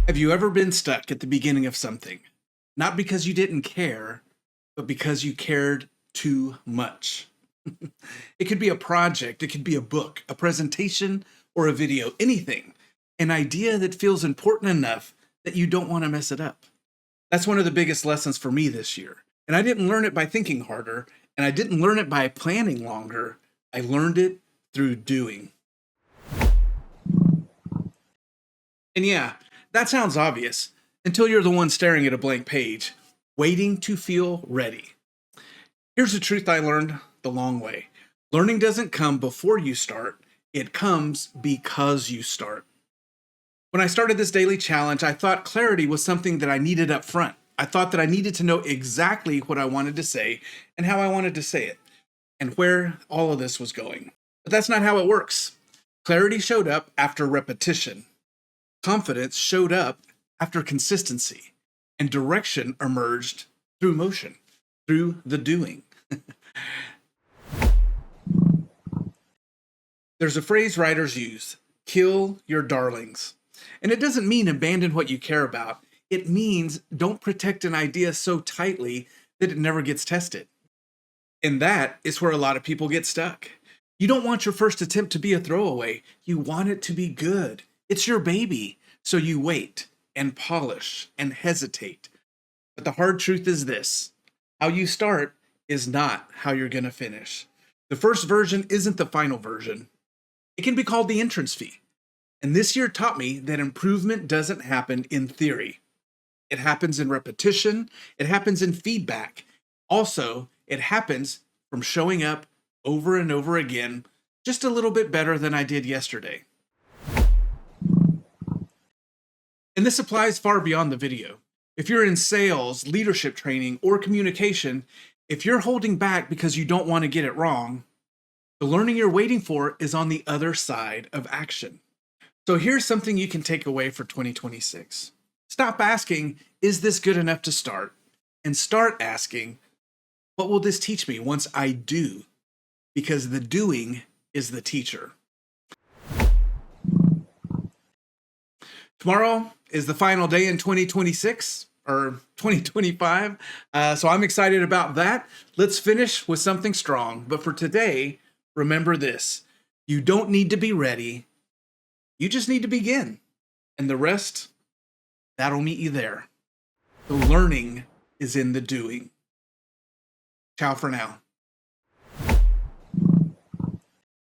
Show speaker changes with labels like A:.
A: Have you ever been stuck at the beginning of something? Not because you didn't care, but because you cared too much. It could be a project, it could be a book, a presentation, or a video, anything. An idea that feels important enough that you don't want to mess it up. That's one of the biggest lessons for me this year. And I didn't learn it by thinking harder, and I didn't learn it by planning longer. I learned it through doing. And yeah, that sounds obvious until you're the one staring at a blank page, waiting to feel ready. Here's the truth I learned the long way. Learning doesn't come before you start, it comes because you start. When I started this daily challenge, I thought clarity was something that I needed up front. I thought that I needed to know exactly what I wanted to say and how I wanted to say it, and where all of this was going. But that's not how it works. Clarity showed up after repetition. Confidence showed up after consistency, and direction emerged through motion, through the doing. There's a phrase writers use, kill your darlings. And it doesn't mean abandon what you care about. It means don't protect an idea so tightly that it never gets tested. And that is where a lot of people get stuck. You don't want your first attempt to be a throwaway. You want it to be good. It's your baby. So you wait and polish and hesitate. But the hard truth is this: how you start is not how you're going to finish. The first version isn't the final version. It can be called the entrance fee. And this year taught me that improvement doesn't happen in theory. It happens in repetition. It happens in feedback. Also, it happens from showing up over and over again, just a little bit better than I did yesterday. And this applies far beyond the video. If you're in sales, leadership training, or communication, if you're holding back because you don't want to get it wrong, the learning you're waiting for is on the other side of action. So here's something you can take away for 2026. Stop asking, is this good enough to start? And start asking, what will this teach me once I do? Because the doing is the teacher. Tomorrow is the final day in 2026 or 2025. So I'm excited about that. Let's finish with something strong. But for today, remember this: you don't need to be ready. You just need to begin. And the rest, that'll meet you there. The learning is in the doing. Ciao for now.